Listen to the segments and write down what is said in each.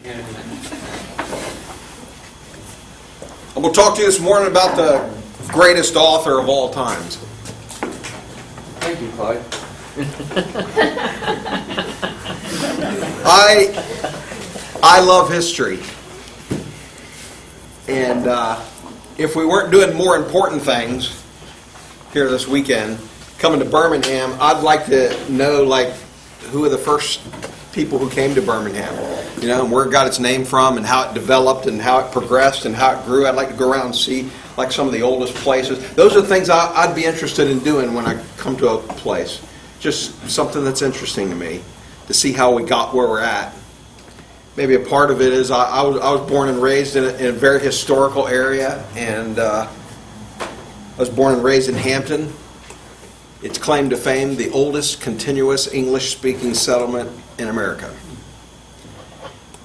I'm going to talk to you this morning about the greatest author of all times. Thank you, Clyde. I love history. And if we weren't doing more important things here this weekend, coming to Birmingham, I'd like to know, like, who are the first people who came to Birmingham, you know, and where it got its name from, and how it developed, and how it progressed, and how it grew. I'd like to go around and see, like, some of the oldest places. Those are the things I'd be interested in doing when I come to a place. Just something that's interesting to me, to see how we got where we're at. Maybe a part of it is I was born and raised in a very historical area, and I was born and raised in Hampton. It's claimed to fame the oldest continuous English-speaking settlement in America.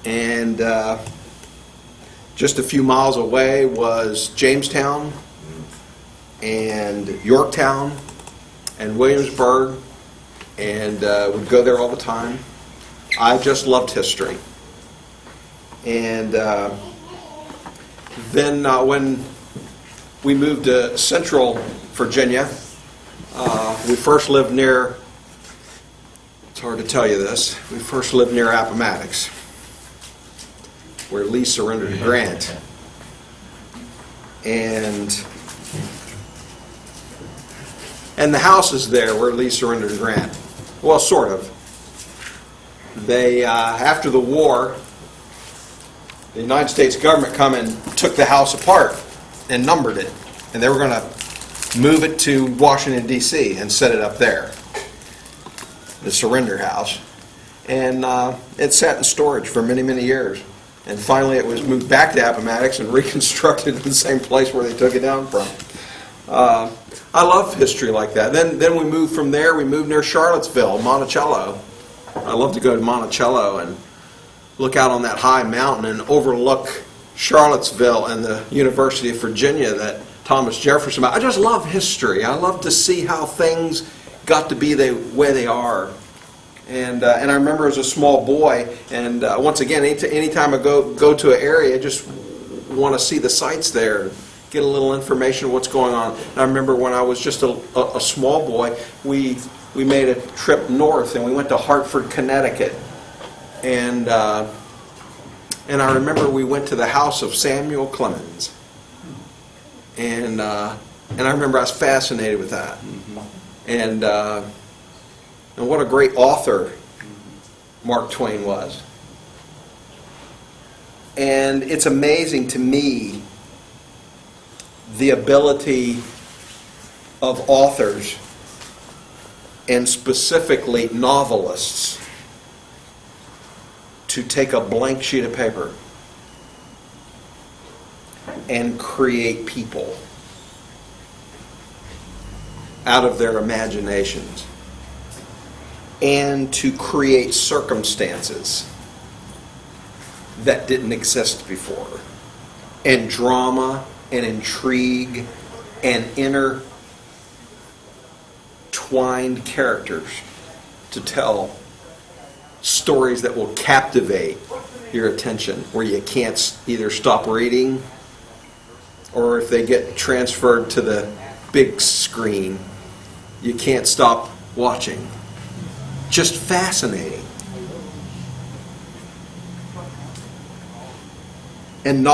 And just a few miles away was Jamestown and Yorktown and Williamsburg, and would go there all the time. I just loved history. And then when we moved to Central Virginia, we first lived near, it's hard to tell you this, we first lived near Appomattox, where Lee surrendered to Grant. And the house is there where Lee surrendered to Grant. Well, sort of. They, after the war, the United States government come and took the house apart and numbered it. And they were going to move it to Washington, D.C. and set it up there, the surrender house. And it sat in storage for many, many years. And finally it was moved back to Appomattox and reconstructed in the same place where they took it down from. I love history like that. Then we moved from there, we moved near Charlottesville, Monticello. I love to go to Monticello and look out on that high mountain and overlook Charlottesville and the University of Virginia that Thomas Jefferson. I just love history. I love to see how things got to be the way they are. And I remember as a small boy, and once again, anytime I go to an area, I just want to see the sights there, get a little information of what's going on. And I remember when I was just a small boy, we made a trip north, and we went to Hartford, Connecticut. And I remember we went to the house of Samuel Clemens. And I remember I was fascinated with that. And what a great author Mark Twain was. And it's amazing to me the ability of authors, and specifically novelists, to take a blank sheet of paper and create people out of their imaginations, and to create circumstances that didn't exist before, and drama and intrigue and intertwined characters to tell stories that will captivate your attention, where you can't either stop reading, or if they get transferred to the big screen, you can't stop watching. Just fascinating. And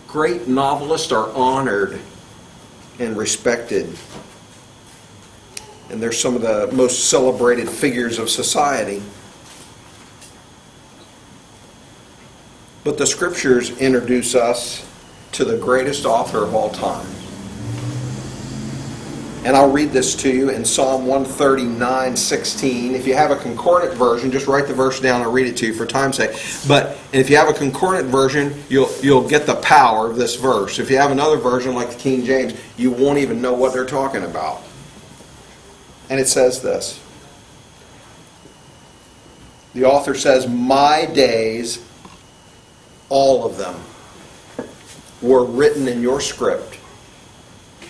great novelists are honored and respected. And they're some of the most celebrated figures of society. But the scriptures introduce us to the greatest author of all time. And I'll read this to you in Psalm 139:16. If you have a concordant version, just write the verse down. I'll read it to you for time's sake. But if you have a concordant version, you'll get the power of this verse. If you have another version like the King James, you won't even know what they're talking about. And it says this. The author says, "My days, all of them, were written in your script.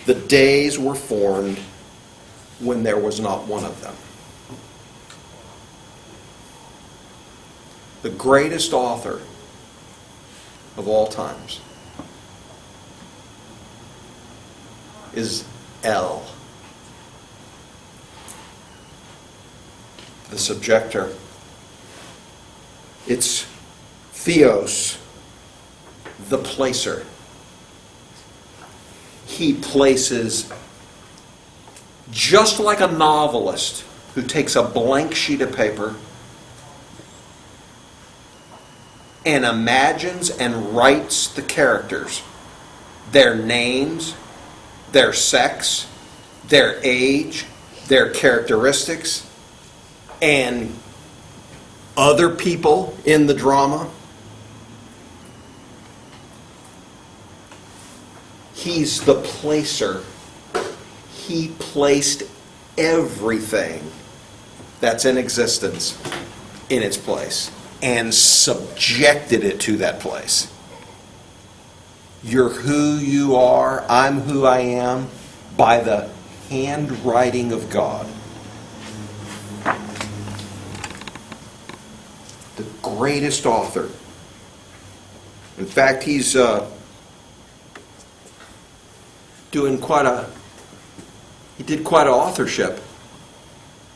The days were formed when there was not one of them." the greatest author of all times is El, the subjector. It's Theos, the placer. He places, just like a novelist who takes a blank sheet of paper and imagines and writes the characters, their names, their sex, their age, their characteristics, and other people in the drama. He's the placer. He placed everything that's in existence in its place and subjected it to that place. You're who you are, I'm who I am, by the handwriting of God. The greatest author. In fact, he's doing he did quite an authorship,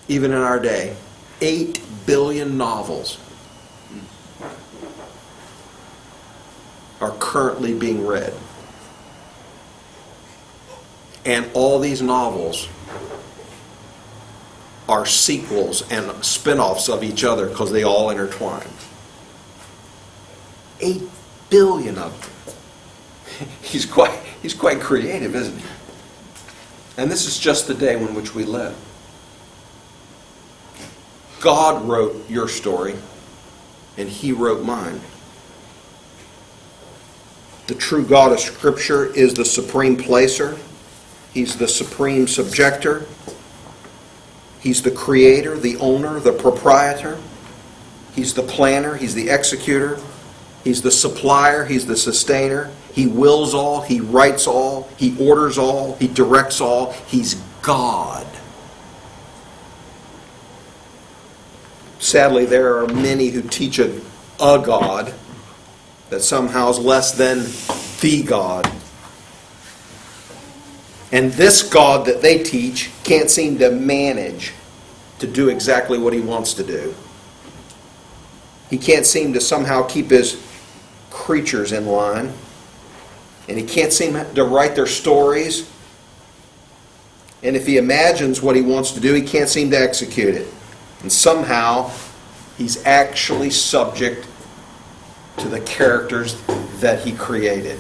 even in our day. 8 billion novels are currently being read. And all these novels are sequels and spin-offs of each other because they all intertwine. 8 billion of them. He's quite creative, isn't he? And this is just the day in which we live. God wrote your story, and He wrote mine. The true God of Scripture is the supreme placer. He's the supreme subjector. He's the creator, the owner, the proprietor. He's the planner. He's the executor. He's the supplier. He's the sustainer. He wills all. He writes all. He orders all. He directs all. He's God. Sadly, there are many who teach a God that somehow is less than the God. And this God that they teach can't seem to manage to do exactly what He wants to do. He can't seem to somehow keep His creatures in line. And He can't seem to write their stories. And if He imagines what He wants to do, He can't seem to execute it. And somehow, He's actually subject to the characters that He created.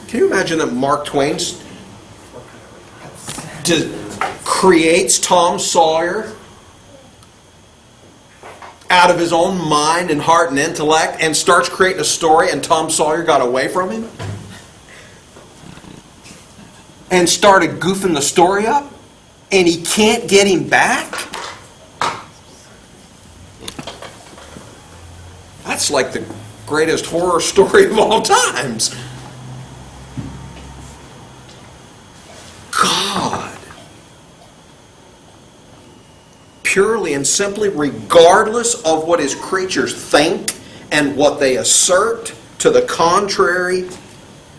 Can you imagine that Mark Twain creates Tom Sawyer out of his own mind and heart and intellect and starts creating a story, and Tom Sawyer got away from him and started goofing the story up, and he can't get him back? That's like the greatest horror story of all times. God, purely and simply, regardless of what His creatures think and what they assert to the contrary,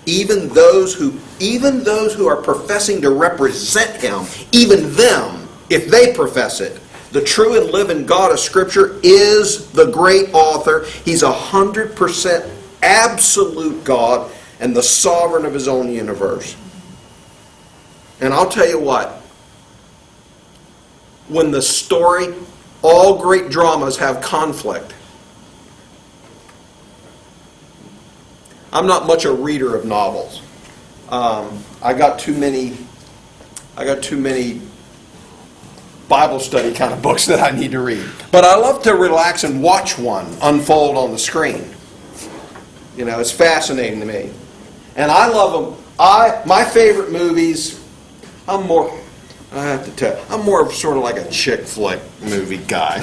even those who are professing to represent Him, even them, if they profess it, the true and living God of Scripture is the great author. He's 100% absolute God and the sovereign of His own universe. And I'll tell you what, when the story, all great dramas have conflict. I'm not much a reader of novels. I got too many Bible study kind of books that I need to read. But I love to relax and watch one unfold on the screen. You know, it's fascinating to me. And I love them. My favorite movies, I'm more of sort of like a chick flick movie guy.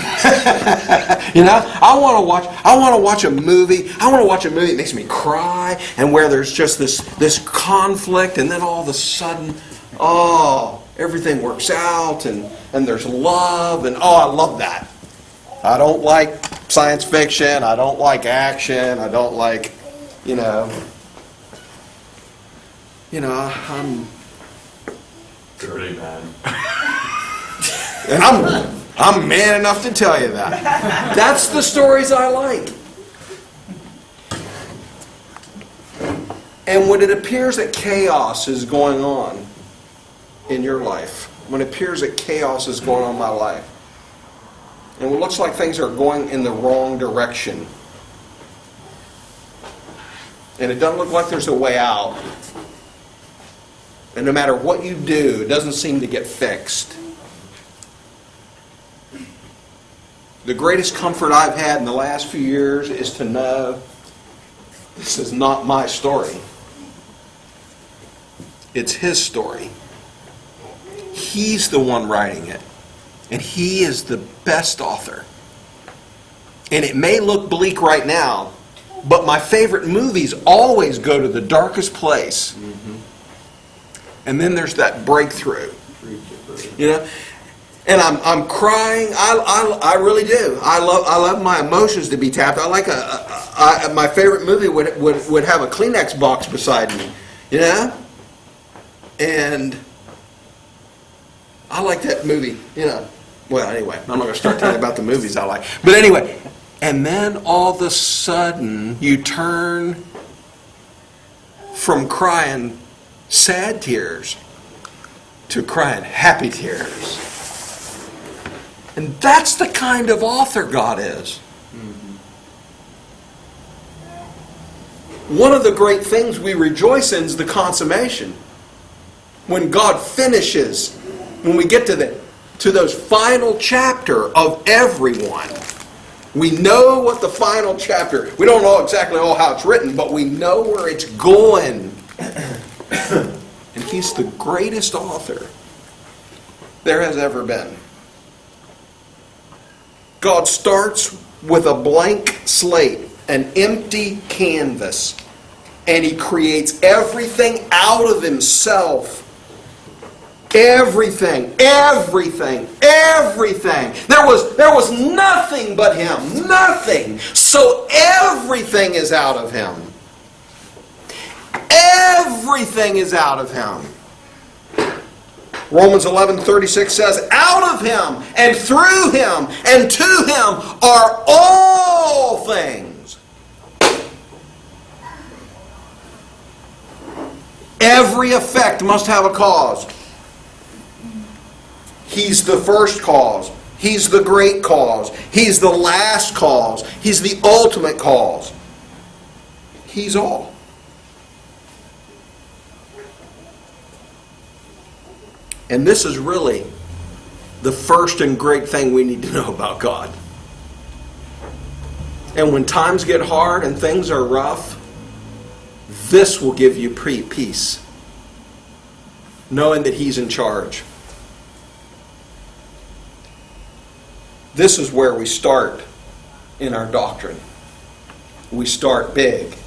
You know, I want to watch a movie. I want to watch a movie that makes me cry, and where there's just this conflict, and then all of a sudden, everything works out, and there's love, and I love that. I don't like science fiction. I don't like action. I don't like, I'm Dirty man. and I'm man enough to tell you that. That's the stories I like. And when it appears that chaos is going on in your life, when it appears that chaos is going on in my life, and it looks like things are going in the wrong direction, and it doesn't look like there's a way out, and no matter what you do, it doesn't seem to get fixed. The greatest comfort I've had in the last few years is to know this is not my story. It's His story. He's the one writing it. And He is the best author. And it may look bleak right now, but my favorite movies always go to the darkest place. Mm-hmm. And then there's that breakthrough. And I'm crying. I really do. I love my emotions to be tapped. I like my favorite movie would have a Kleenex box beside me, And I like that movie, Well, anyway, I'm not going to start telling you about the movies I like. But anyway, and then all of a sudden you turn from crying sad tears to crying happy tears. And that's the kind of author God is. Mm-hmm. One of the great things we rejoice in is the consummation. When God finishes, when we get to those final chapter of everyone, we know what the final chapter, we don't know exactly all how it's written, but we know where it's going. And He's the greatest author there has ever been. God starts with a blank slate, an empty canvas, and He creates everything out of Himself. Everything. There was nothing but Him. Nothing. So everything is out of Him. Everything is out of Him. Romans 11:36 says, out of Him and through Him and to Him are all things. Every effect must have a cause. He's the first cause. He's the great cause. He's the last cause. He's the ultimate cause. He's all. And this is really the first and great thing we need to know about God. And when times get hard and things are rough, this will give you peace, knowing that He's in charge. This is where we start in our doctrine. We start big.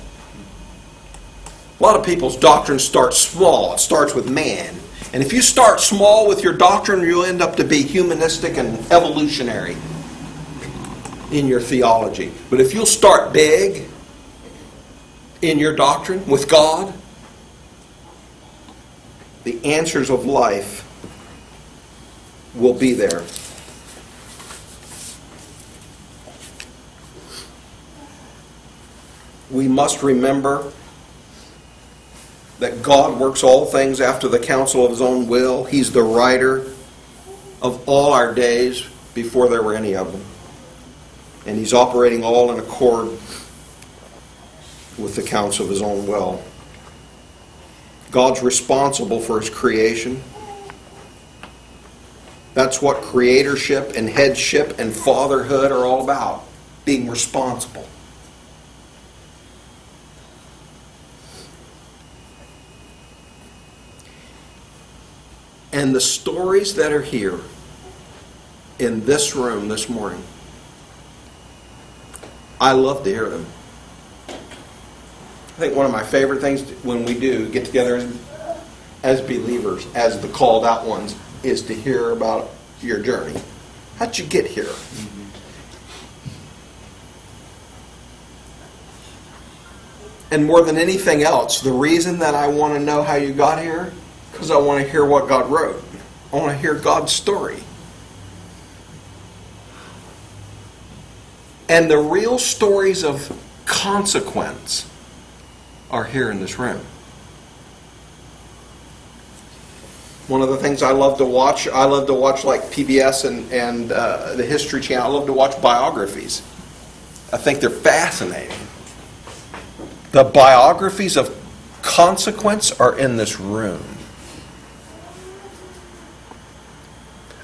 A lot of people's doctrine starts small. It starts with man. And if you start small with your doctrine, you'll end up to be humanistic and evolutionary in your theology. But if you'll start big in your doctrine with God, the answers of life will be there. We must remember that God works all things after the counsel of His own will. He's the writer of all our days before there were any of them. And He's operating all in accord with the counsel of His own will. God's responsible for His creation. That's what creatorship and headship and fatherhood are all about. Being responsible. And the stories that are here in this room this morning, I love to hear them. I think one of my favorite things when we do get together as believers, as the called out ones, is to hear about your journey. How'd you get here? And more than anything else, the reason that I want to know how you got here, because I want to hear what God wrote. I want to hear God's story. And the real stories of consequence are here in this room. One of the things I love to watch like PBS and the History Channel. I love to watch biographies. I think they're fascinating. The biographies of consequence are in this room.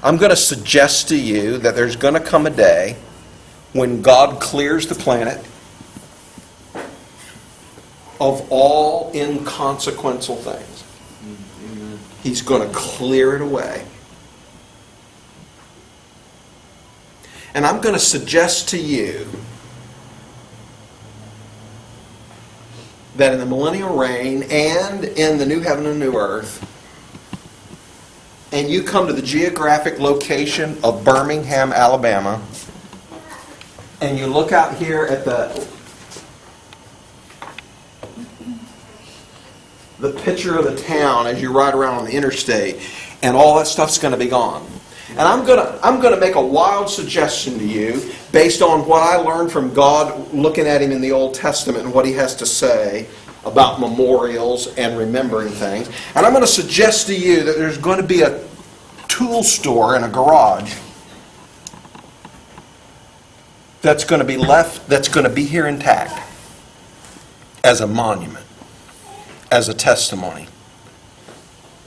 I'm going to suggest to you that there's going to come a day when God clears the planet of all inconsequential things. Amen. He's going to clear it away. And I'm going to suggest to you that in the millennial reign and in the new heaven and new earth, and you come to the geographic location of Birmingham, Alabama, and you look out here at the picture of the town as you ride around on the interstate, and all that stuff's going to be gone. And I'm going to make a wild suggestion to you based on what I learned from God looking at him in the Old Testament and what he has to say about memorials and remembering things. And I'm going to suggest to you that there's going to be a tool store in a garage that's going to be left, that's going to be here intact as a monument, as a testimony.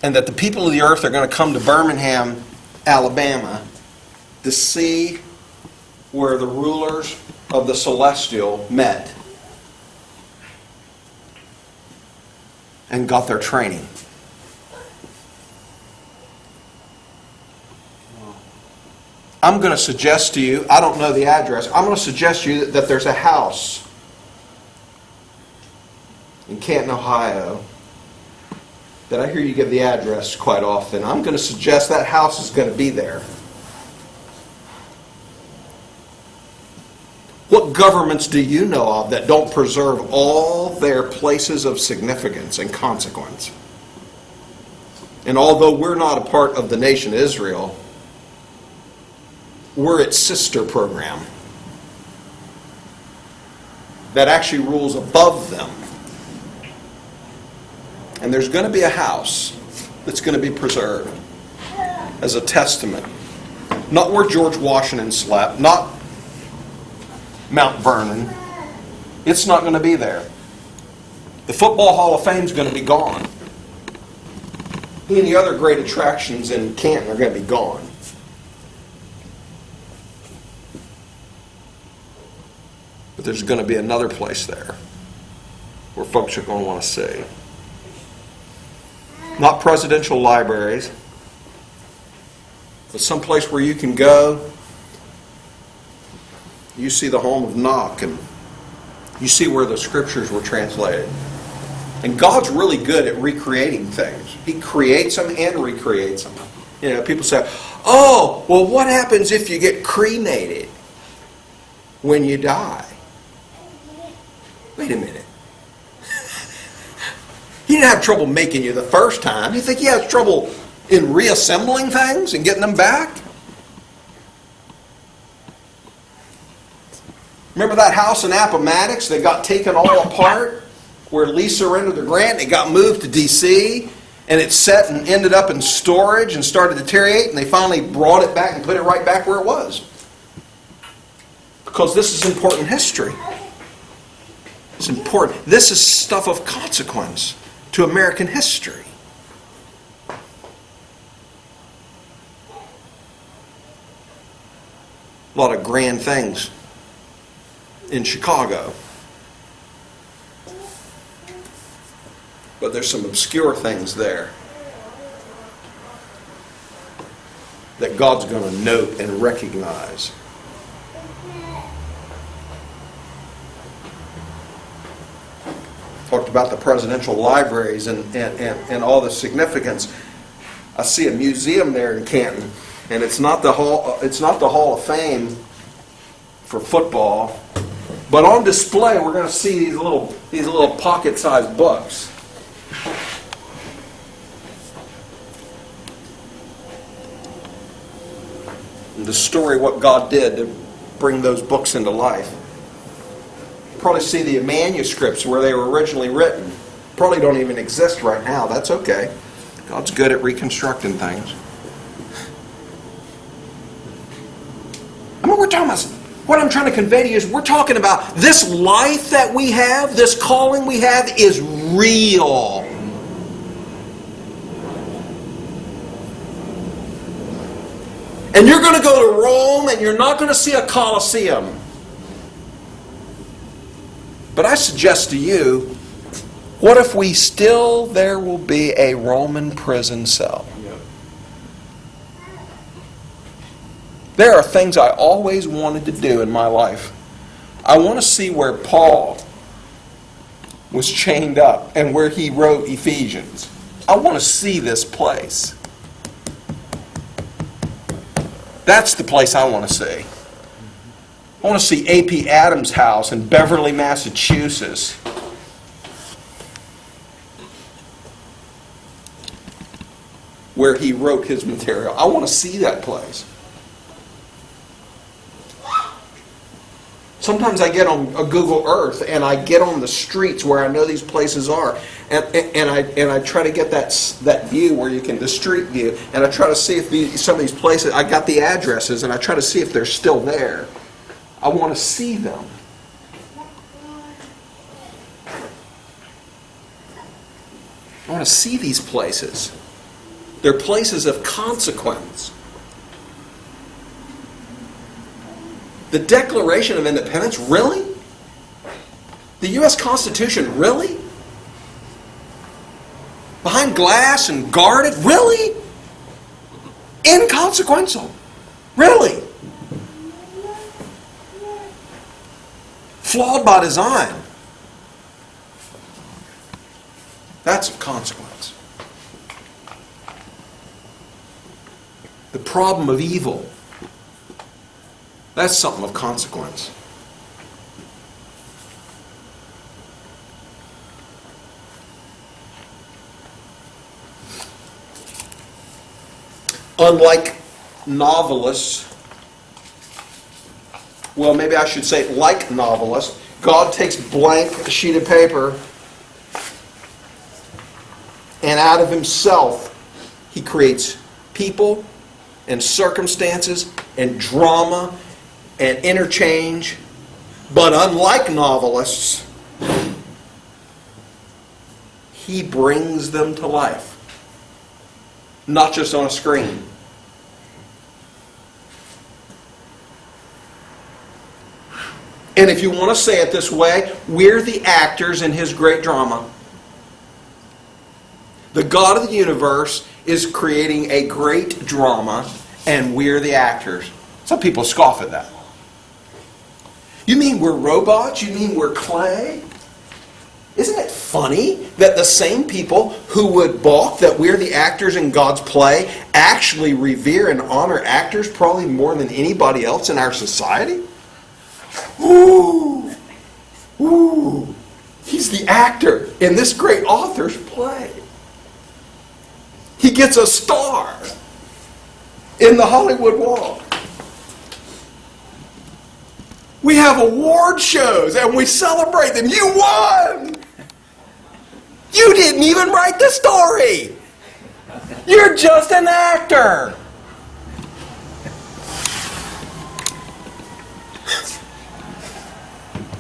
And that the people of the earth are going to come to Birmingham, Alabama, to see where the rulers of the celestial met and got their training. I'm going to suggest to you, I don't know the address, I'm going to suggest to you that there's a house in Canton, Ohio, that I hear you give the address quite often. I'm going to suggest that house is going to be there. What governments do you know of that don't preserve all their places of significance and consequence? And although we're not a part of the nation Israel, we're its sister program that actually rules above them. And there's going to be a house that's going to be preserved as a testament. Not where George Washington slept, not Mount Vernon. It's not going to be there. The Football Hall of Fame is going to be gone. Any other great attractions in Canton are going to be gone. But there's going to be another place there where folks are going to want to see. Not presidential libraries, but someplace where you can go. You see the home of Knock, and you see where the scriptures were translated. And God's really good at recreating things. He creates them and recreates them. You know, people say, oh, well, what happens if you get cremated when you die? Wait a minute. He didn't have trouble making you the first time. You think he has trouble in reassembling things and getting them back? Remember that house in Appomattox that got taken all apart? Where Lee surrendered the grant, it got moved to D.C., and it set and ended up in storage and started to deteriorate, and they finally brought it back and put it right back where it was. Because this is important history. It's important. This is stuff of consequence to American history. A lot of grand things in Chicago. But there's some obscure things there that God's going to note and recognize. Talked about the presidential libraries and all the significance. I see a museum there in Canton, and it's not the Hall of Fame for football, But on display, we're going to see these little pocket-sized books. And the story of what God did to bring those books into life. You probably see the manuscripts where they were originally written. Probably don't even exist right now. That's okay. God's good at reconstructing things. I mean, we're talking about, what I'm trying to convey to you is we're talking about this life that we have, this calling we have is real. And you're going to go to Rome and you're not going to see a Colosseum. But I suggest to you, what if there will be a Roman prison cell? There are things I always wanted to do in my life. I want to see where Paul was chained up and where he wrote Ephesians. I want to see this place. That's the place I want to see. I want to see A.P. Adams' house in Beverly, Massachusetts. Where he wrote his material. I want to see that place. Sometimes I get on a Google Earth and I get on the streets where I know these places are, and I try to get that view where you can, the street view, and I try to see if some of these places, I got the addresses, and I try to see if they're still there. I want to see them. I want to see these places. They're places of consequence. The Declaration of Independence, really? The U.S. Constitution, really? Behind glass and guarded, really? Inconsequential, really? Flawed by design. That's of consequence. The problem of evil. That's something of consequence. Unlike novelists, well, maybe I should say like novelists, God takes blank a sheet of paper and out of himself he creates people and circumstances and drama and interchange. But unlike novelists, he brings them to life. Not just on a screen. And if you want to say it this way, we're the actors in his great drama. The God of the universe is creating a great drama, and we're the actors. Some people scoff at that. You mean we're robots? You mean we're clay? Isn't it funny that the same people who would balk that we're the actors in God's play actually revere and honor actors probably more than anybody else in our society? Ooh! Ooh! He's the actor in this great author's play. He gets a star in the Hollywood Walk. We have award shows and we celebrate them. You won! You didn't even write the story! You're just an actor!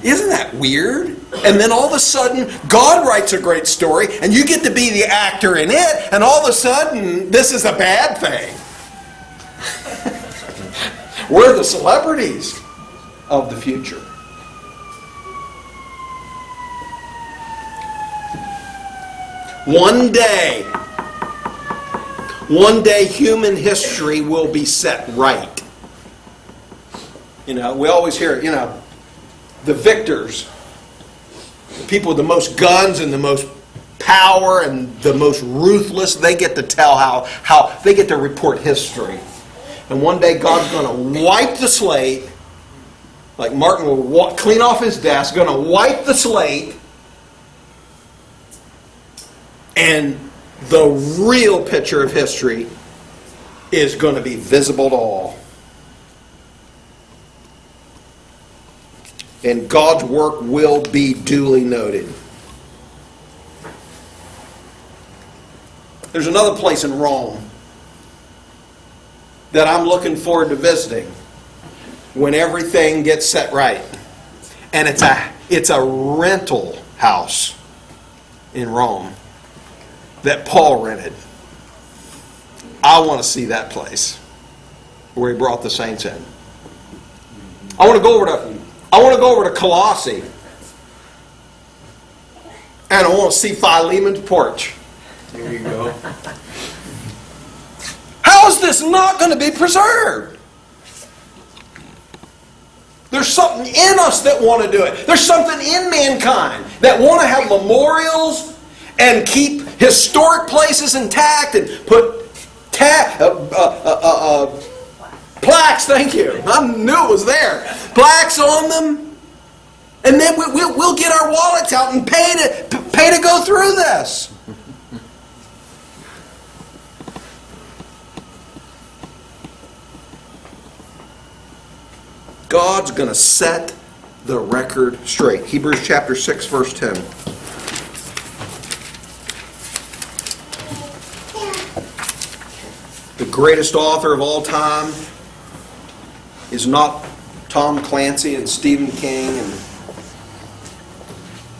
Isn't that weird? And then all of a sudden, God writes a great story, and you get to be the actor in it, and all of a sudden, this is a bad thing. We're the celebrities of the future. One day human history will be set right. You know, we always hear, the victors, the people with the most guns and the most power and the most ruthless, they get to tell how they get to report history. And one day God's going to wipe the slate Like Martin will clean off his desk, going to wipe the slate, and the real picture of history is going to be visible to all. And God's work will be duly noted. There's another place in Rome that I'm looking forward to visiting when everything gets set right. And it's a rental house in Rome that Paul rented. I want to see that place where he brought the saints in. I want to go over to Colossae, and I want to see Philemon's porch. There you go. How is this not going to be preserved? There's something in us that want to do it. There's something in mankind that want to have memorials and keep historic places intact and put plaques, thank you. I knew it was there. Plaques on them. And then we'll get our wallets out and pay to go through this. God's going to set the record straight. Hebrews chapter 6, verse 10. The greatest author of all time is not Tom Clancy and Stephen King and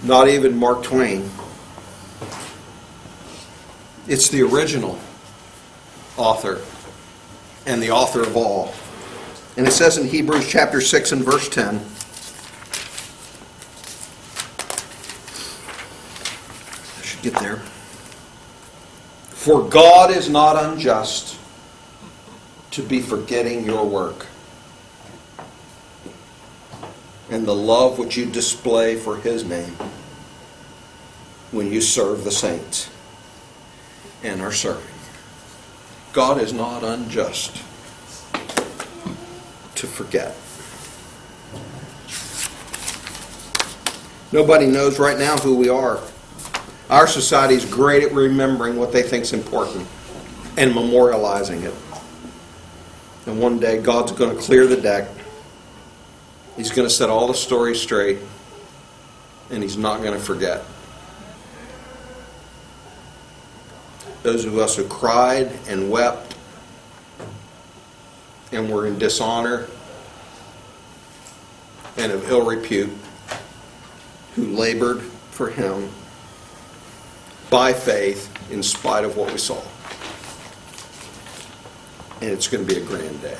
not even Mark Twain. It's the original author and the author of all. And it says in Hebrews chapter 6 and verse 10, I should get there. For God is not unjust to be forgetting your work and the love which you display for His name when you serve the saints and are serving. God is not unjust to forget. Nobody knows right now who we are. Our society is great at remembering what they think is important and memorializing it. And one day God's going to clear the deck. He's going to set all the stories straight, and He's not going to forget. Those of us who cried and wept and were in dishonor and of ill repute, who labored for Him by faith in spite of what we saw. And it's going to be a grand day.